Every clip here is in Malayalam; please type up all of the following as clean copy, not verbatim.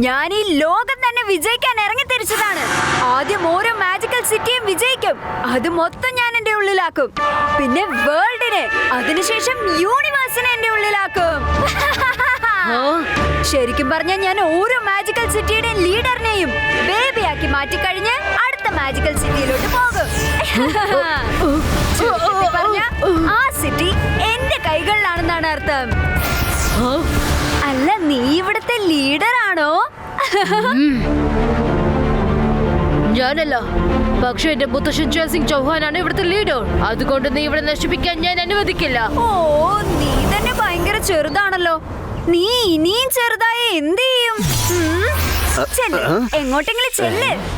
ഞാൻ ഈ ലോകം തന്നെ വിജയിക്കാൻ ഇറങ്ങി തിരിച്ചതാണ്. ആദ്യം ഓരോ മാജിക്കൽ സിറ്റിയും വിജയിക്കും, അത് മൊത്തം ഞാൻ എന്റെ ഉള്ളിലാക്കും. പിന്നെ വേൾഡിനെ, അതിനുശേഷം യൂണിവേഴ്സിനെ എന്റെ ഉള്ളിലാക്കും. ശരിക്കും പറഞ്ഞാൽ ഞാൻ ഓരോ മാജിക്കൽ സിറ്റിയുടെയും ലീഡറിനെയും ബേബിയാക്കി മാറ്റിക്കഴിഞ്ഞ് അടുത്ത മാജിക്കൽ സിറ്റിയിലോട്ട് പോകും. ആ സിറ്റി എന്റെ കൈകളിലാണെന്നാണ് അർത്ഥം. അല്ല, നീ ഇവിടുത്തെ ലീഡറാണോ? ഞാനല്ല, പക്ഷെ എന്റെ മുത്തശ്ശൻ ജയ് സിംഗ് ചൗഹാനാണ് ഇവിടുത്തെ ലീഡർ. അതുകൊണ്ട് നീ ഇവിടെ നശിപ്പിക്കാൻ ഞാൻ അനുവദിക്കില്ല. ഓ, നീ തന്നെ ഭയങ്കര ചെറുതാണല്ലോ. നീ ഇനിയും ചെറുതായ എന്ത് ചെയ്യും? എങ്ങോട്ടെങ്കിലും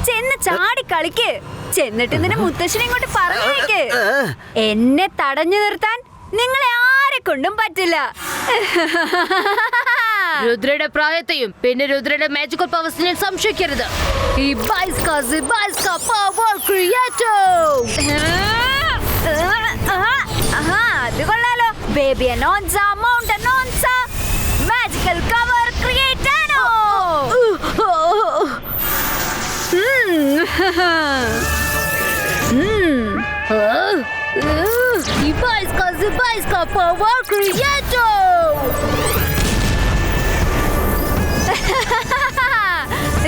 ചെന്ന് ചാടി കളിക്ക്. ചെന്നിട്ട് നിന്റെ മുത്തശ്ശനെ ഇങ്ങോട്ട് പറഞ്ഞേക്ക്. എന്നെ തടഞ്ഞു നിർത്താൻ നിങ്ങളെ ആരെ കൊണ്ടും പറ്റില്ല. രുദ്രയുടെ പ്രായത്തെയും പിന്നെ രുദ്രയുടെ മാജിക്കൽ പവേഴ്സിനെ സംശയിക്കരുത്. ഈ അത് കൊള്ളാലോ. ബേബി അനോൺസ, മൗണ്ട് അനോൺസ, മാജിക്കൽ കവർ ക്രിയേറ്റാനോ.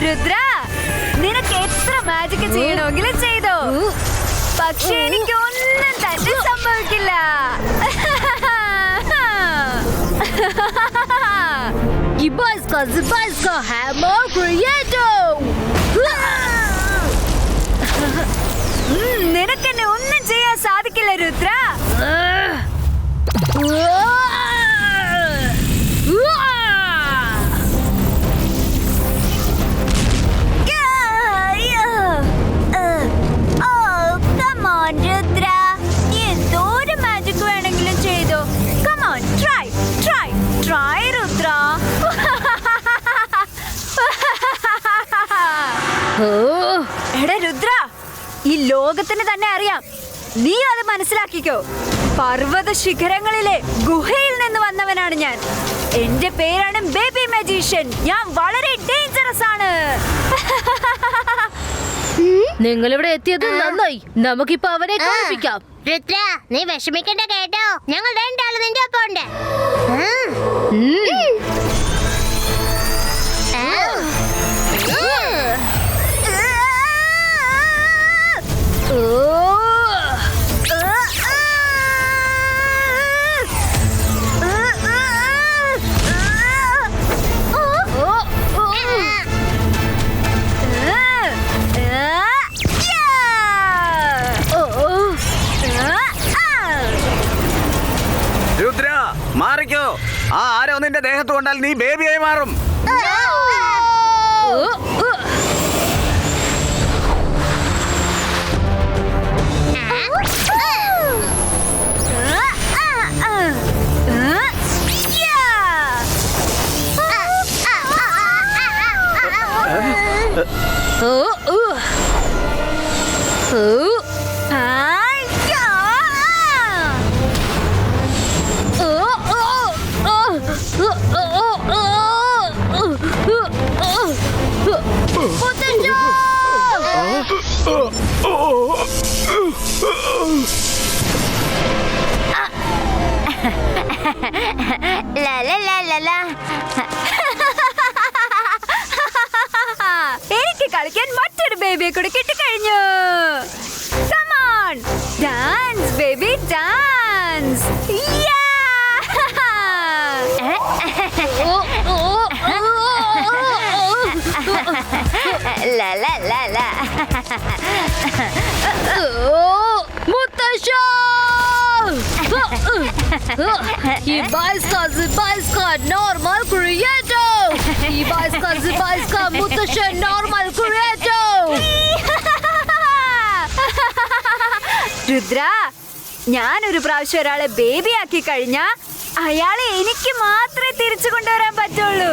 രുദ്ര, നിനക്ക് എത്ര മാജിക് ചെയ്യണമെങ്കിലും ചെയ്തോ, പക്ഷെ എനിക്കൊന്നും തന്നെ സംഭവിക്കില്ല. നിനക്കെന്നെ ഒന്നും ചെയ്യാൻ സാധിക്കില്ല രുദ്ര. എന്തോരം മാജിക് വേണമെങ്കിലും ചെയ്തോ. Come on, try Rudra. എടാ രുദ്ര, ഈ ലോകത്തിന് തന്നെ അറിയാം, നീ അത് മനസ്സിലാക്കിക്കോ. പർവ്വത ശിഖരങ്ങളിലെ ഗുഹയിൽ നിന്ന് വന്നവനാണ് ഞാൻ. എന്റെ പേരാണ് ബേബി മജീഷ്യൻ. ഞാൻ വളരെ ഡേഞ്ചറസ് ആണ്. നിങ്ങൾ ഇവിടെ എത്തിയത് നന്നായി. നമുക്കിപ്പോ അവരെ കളിപ്പിക്കാം. രുദ്ര, നീ വിഷമിക്കണ്ട കേട്ടോ. ഞങ്ങൾ രണ്ടാളും നിന്റെ ഒപ്പം ഉണ്ട്. മാറിക്കോ. ആ ആരോ നിന്റെ ദേഹത്ത് കൊണ്ടാൽ നീ ബേബിയായി മാറും. എനിക്ക് കളിക്കാൻ മറ്റൊരു ബേബിയെ കൂടി കിട്ടിക്കഴിഞ്ഞു. Come on, dance baby, dance. മുത്തശ്ശാ, നോർമൽ ക്രിയേറ്റോ. മുത്തശ്ശൻ നോർമൽ ക്രിയേറ്റോ. രുദ്ര, ഞാനൊരു പ്രാവശ്യം ഒരാളെ ബേബിയാക്കി കഴിഞ്ഞാ അയാളെ എനിക്ക് മാത്രമേ തിരിച്ചു കൊണ്ടുവരാൻ പറ്റുള്ളൂ.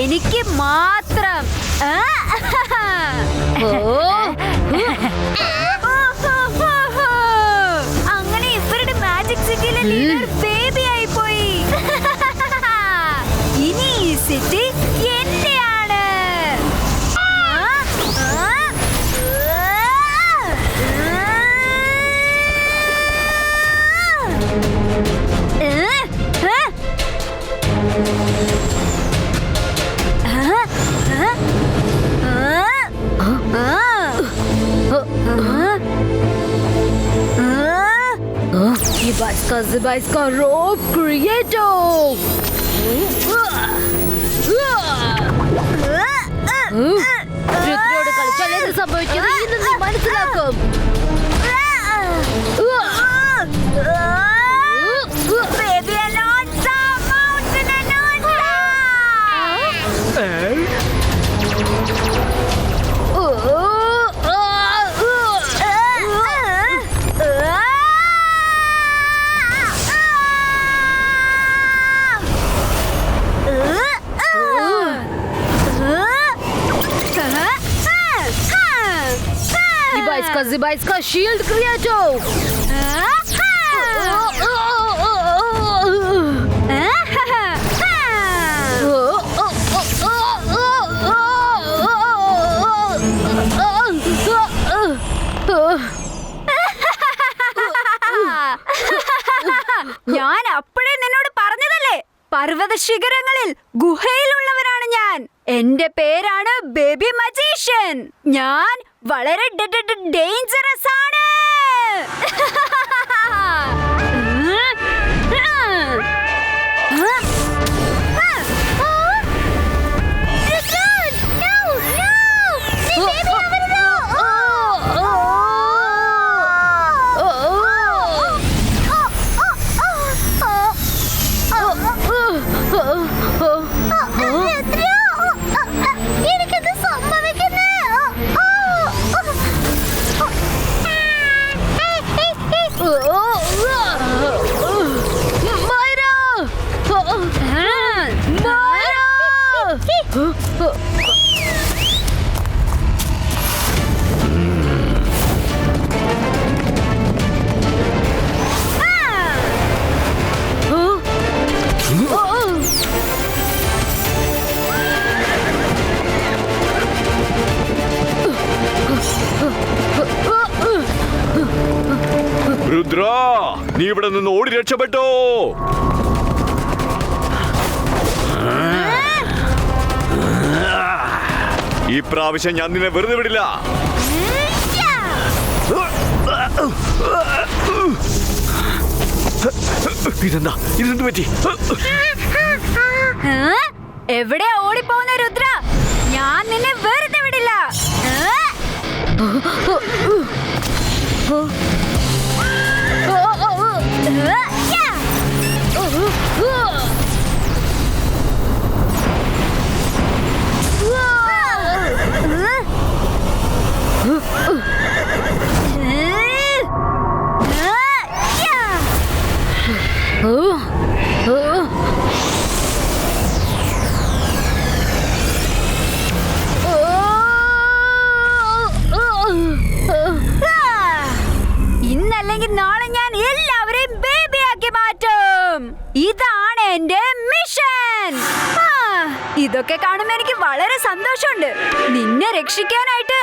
എനിക്ക് മാത്രം. അങ്ങനെ ഇവരുടെ മാജിക് സിറ്റിയിലെ ലീഡർ ബേബി ആയി പോയി. ഇനി ഈ സിറ്റി എന്റെയാണ്. Zibaiska rope creator. രുദ്രയോട് കളിച്ചാൽ എന്ത് സംഭവിക്കുന്നത് ഇന്ന് നീ മനസ്സിലാക്കും. Baby Alonso, Mountain Alonso! Zibaiska shield creator. ഞാൻ അപ്പോഴേ നിന്നോട് പറഞ്ഞതല്ലേ, പർവ്വത ശിഖരങ്ങളിൽ ഗുഹയിലുള്ളവനാണ് ഞാൻ. എന്റെ പേരാണ് ബേബി മജീഷ്യൻ. ഞാൻ വളരെ ഡേഞ്ചറസ് ആണ്. രുദ്ര, നീ ഇവിടെ നിന്ന് ഓടി രക്ഷപ്പെട്ടോ. ഈ പ്രാവശ്യം ഞാൻ നിന്നെ വെറുതെ വിടില്ല. ഇതെന്ത് പറ്റി? എവിടെയാ ഓടിപ്പോകുന്ന രുദ്ര? ഞാൻ നിന്നെ വെറുതെ വിടില്ല. ഇന്നല്ലെങ്കിൽ നാളെ ഞാൻ എല്ലാവരെയും ബേബിയാക്കി മാറ്റും. ഇതാണ് എന്റെ മിഷൻ. ഇതൊക്കെ കാണുമ്പോൾ എനിക്ക് വളരെ സന്തോഷമുണ്ട്. നിന്നെ രക്ഷിക്കാനായിട്ട്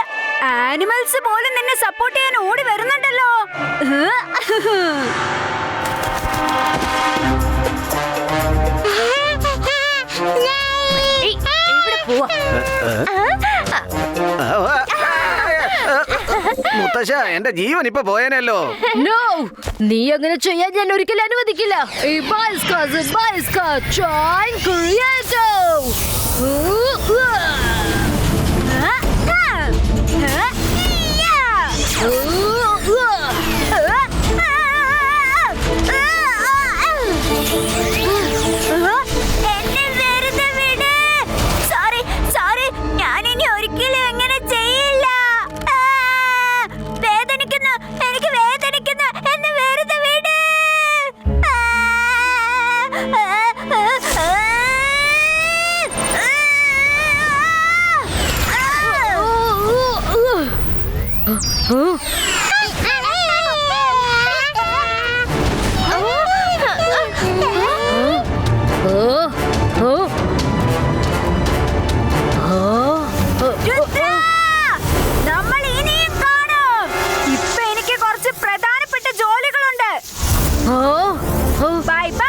ആനിമൽസ് പോലും നിന്നെ സപ്പോർട്ട് ചെയ്യാൻ ഓടി വരുന്നുണ്ടല്ലോ. മുത്തശ്ശ, എന്റെ ജീവൻ ഇപ്പൊ പോയേനല്ലോ. No, നീ അങ്ങനെ ചെയ്യാൻ ഞാൻ ഒരിക്കലും അനുവദിക്കില്ല. Zibaiska Chain Creator. ഞാനിനി ഒരിക്കലും എങ്ങനെ ചെയ്യില്ല. വേദനിക്കുന്നു, എനിക്ക് വേദനിക്കുന്നു. എന്നെ വെറുതെ വിട്. നമ്മൾ ഇനിയും കാണും. ഇപ്പൊ എനിക്ക് കുറച്ച് പ്രധാനപ്പെട്ട ജോലികളുണ്ട്. Bye bye.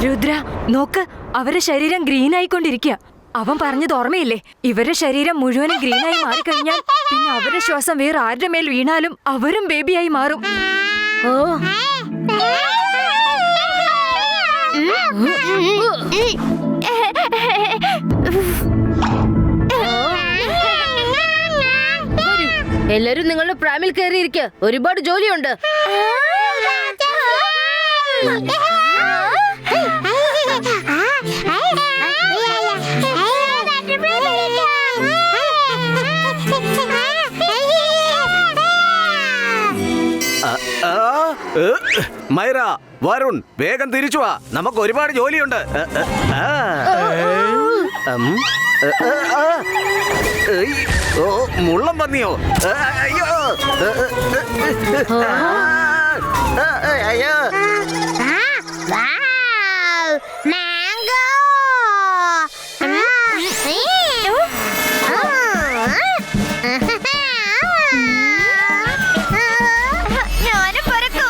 രുദ്ര, നോക്ക്, അവരുടെ ശരീരം ഗ്രീൻ ആയിക്കൊണ്ടിരിക്കുക. അവൻ പറഞ്ഞത് ഓർമ്മയില്ലേ? ഇവരുടെ ശരീരം മുഴുവനും ഗ്രീനായി മാറിക്കഴിഞ്ഞാൽ പിന്നെ അവരുടെ ശ്വാസം വേറെ ആരുടെ മേൽ വീണാലും അവരും ബേബിയായി മാറും. ഓ എല്ലാരും നിങ്ങളുടെ പ്രാമിൽ കയറിയിരിക്കുക. ഒരുപാട് ജോലിയുണ്ട്. മൈറ, വരുൺ, വേഗം തിരിച്ചു വാ. നമുക്ക് ഒരുപാട് ജോലിയുണ്ട്. മുള്ളം പന്നിയോ? അയ്യോ, അയ്യോ. മാംഗോ. ഞാനും പറക്കും.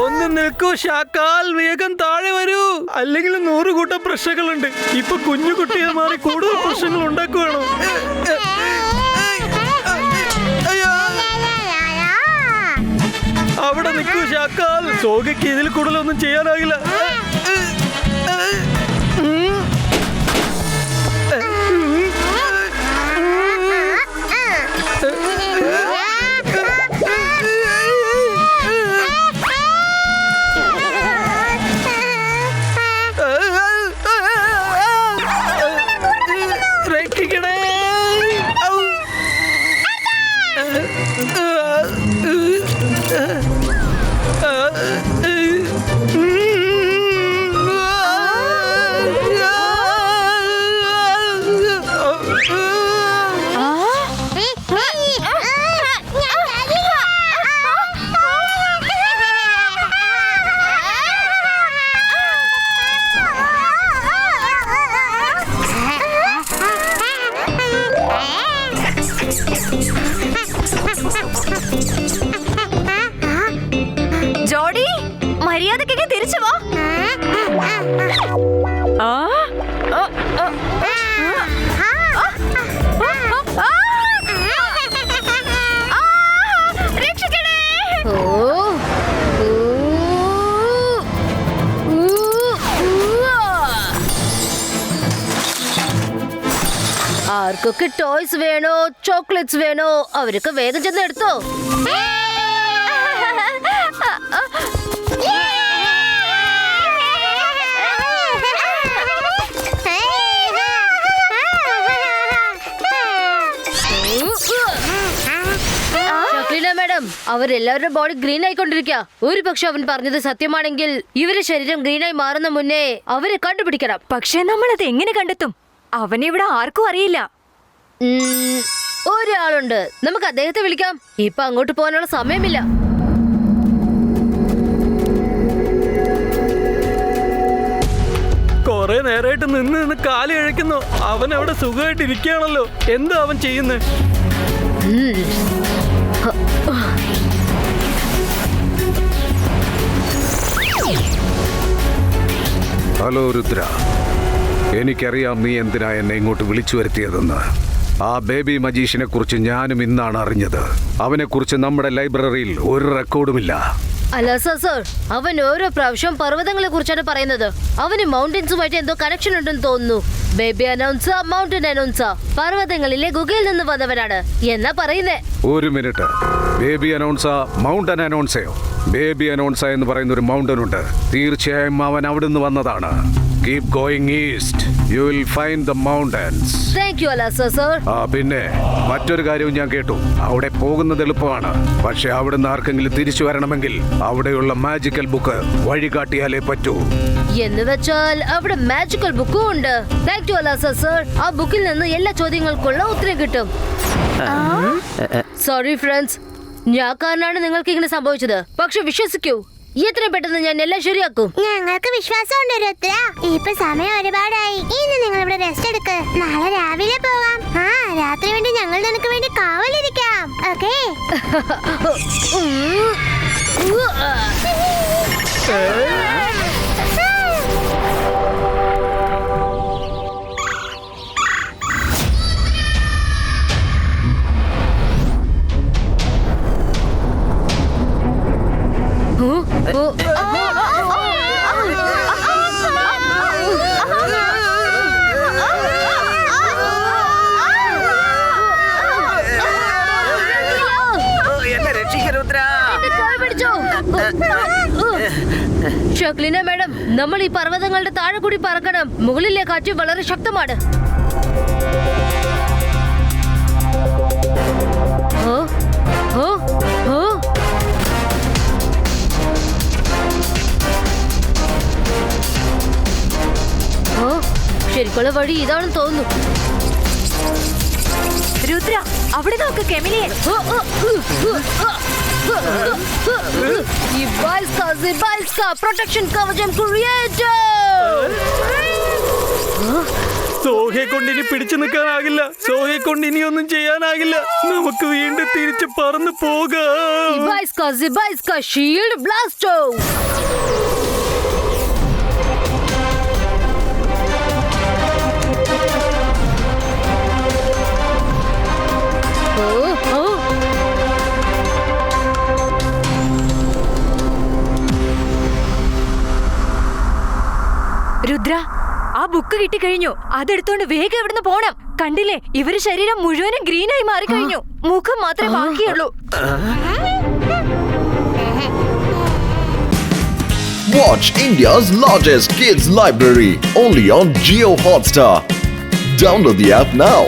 ഒന്ന് നിൽക്കൂ ഷാക്കാൽ, വേഗം താഴെ വരൂ. അല്ലെങ്കിൽ 100 കൂട്ടം പ്രശ്നങ്ങളുണ്ട്. ഇപ്പൊ കുഞ്ഞു കുട്ടിയെ മാറി കൂടുതൽ പ്രശ്നങ്ങൾ ഉണ്ടാക്കുവാണോ? അവിടെ നിൽക്കൂ ഷാക്കാൽ, സോഗയ്ക്ക് ഇതിൽ കൂടുതലൊന്നും ചെയ്യാനാകില്ല. ജോഡി, മര്യാദക്കൊക്കെ തിരിച്ചു പോ. ആർക്കൊക്കെ ടോയ്സ് വേണോ, ചോക്ലേറ്റ്സ് വേണോ, അവരൊക്കെ വേഗം ചെന്ന് എടുത്തോ. മാഡം, അവരെല്ലാവരുടെ ബോഡി ഗ്രീൻ ആയിക്കൊണ്ടിരിക്കുക. ഒരു പക്ഷെ അവൻ പറഞ്ഞത് സത്യമാണെങ്കിൽ ഇവരുടെ ശരീരം ഗ്രീനായി മാറുന്ന മുന്നേ അവരെ കണ്ടുപിടിക്കണം. പക്ഷേ നമ്മളത് എങ്ങനെ കണ്ടെത്തും? അവനിവിടെ ആർക്കും അറിയില്ല. ഒരാളുണ്ട്, നമുക്ക് അദ്ദേഹത്തെ വിളിക്കാം. ഇപ്പൊ അങ്ങോട്ട് പോകാനുള്ള സമയമില്ല. കൊറേ നേരമായിട്ട് നിന്ന് കാല് കഴിക്കുന്നു. അവൻ അവിടെ സുഖമായിട്ട് ഇരിക്കുകയാണല്ലോ. എന്താ അവൻ ചെയ്യുന്നത്? ഹലോ രുദ്ര, എനിക്കറിയാം നീ എന്തിനാ എന്നെ ഇങ്ങോട്ട് വിളിച്ചു വരുത്തിയതെന്ന്. ആ ബേബി മജീഷിനെ കുറിച്ച് ഞാനും ഇന്നാണ് അറിഞ്ഞത്. അവനെക്കുറിച്ച് നമ്മുടെ ലൈബ്രറിയിൽ ഒരു റെക്കോർഡുമില്ല. അല്ല സർ, അവൻ ഓരോ പ്രാവശ്യം പർവ്വതങ്ങളെ കുറിച്ചാണ് പറയുന്നത്. അവന് മൗണ്ടൻസുമായിട്ട് എന്തോ കണക്ഷൻ ഉണ്ടെന്ന് തോന്നുന്നു. ബേബി അനൗൺസ, മൗണ്ടൻ അനൗൺസ, പർവ്വതങ്ങളിലെ ഗുഹയിൽ നിന്ന് വന്നവനാണ് എന്നാ പറയുന്നേ. ഒരു മിനിറ്റ്, ബേബി അനൗൺസ, മൗണ്ടൻ അനൗൺസയോ? ബേബി അനൗൺസ എന്ന് പറയുന്ന ഒരു മൗണ്ടൻ ഉണ്ട്. തീർച്ചയായും അവൻ അവിടുന്ന് വന്നതാണ്. Keep going east, you will find the mountains. Thank you അലാസ സർ. പിന്നെ മറ്റൊരു കാര്യവും ഞാൻ കേട്ടു. അവിടെ പോകുന്നത് എളുപ്പമാണ്, പക്ഷെ അവിടുന്ന് ആർക്കെങ്കിലും തിരിച്ചു വരണമെങ്കിൽ അവിടെയുള്ള മാജിക്കൽ ബുക്ക് വഴികാട്ടിയാലേ പറ്റൂ. എന്ന് വെച്ചാൽ അവിടെ മാജിക്കൽ ബുക്കും ഉണ്ട്. താങ്ക് യു അലാസ സർ. ആ ബുക്കിൽ നിന്ന് എല്ലാ ചോദ്യങ്ങൾക്കുള്ള ഉത്തരം കിട്ടും. സോറി ഫ്രണ്ട്സ്, ഞാൻ കാരണമാണ് നിങ്ങൾക്ക് ഇങ്ങനെ സംഭവിച്ചത്. പക്ഷെ വിശ്വസിക്കൂ, എത്രയും പെട്ടെന്ന് ഞാൻ എല്ലാം ശരിയാക്കും. ഞങ്ങൾക്ക് വിശ്വാസമുണ്ട് രുദ്ര. ഇപ്പൊ സമയം ഒരുപാടായി. ഇന്ന് നിങ്ങൾ ഇവിടെ റെസ്റ്റ് എടുക്ക്. നാളെ രാവിലെ പോവാം. രാത്രി വേണ്ടി ഞങ്ങൾ നിനക്ക് വേണ്ടി കാവലിരിക്കാം. ഓക്കേ? എന്നെ രക്ഷിക്ക രുദ്ര. ഷക്ലിന മാഡം, നമ്മൾ ഈ പർവ്വതങ്ങളുടെ താഴെ കൂടി പറക്കണം. മുകളിലെ കാറ്റ് വളരെ ശക്തമാണ്. ശരിക്കുള്ള വഴി ഇതാണെന്ന് തോന്നുന്നു. രുദ്ര, അവിടെ നോക്ക് കെമിലിയെ. പ്രൊട്ടക്ഷൻ കവചം ക്രിയേറ്റർ. സോഹയെ കൊണ്ട് ഇനി പിടിച്ചു നിൽക്കാനാകില്ല. സോഹയെ കൊണ്ട് ഇനി ഒന്നും ചെയ്യാനാകില്ല. നമുക്ക് വീണ്ടും തിരിച്ച് പറന്നു പോകാം. ഷീൽഡ് ബ്ലാസ്റ്റോ. രുദ്ര, ആ ബുക്ക് കിട്ടിക്കഴിഞ്ഞു. അതെടുത്തോണ്ട് വേഗം ഇവിടുന്ന് പോണം. കണ്ടില്ലേ, ഇവര് ശരീരം മുഴുവനും ഗ്രീനായി മാറിക്കഴിഞ്ഞു. മുഖം മാത്രമേ ബാക്കിയുള്ളൂ. Watch India's largest kids library only on Jio Hotstar. Download the app now.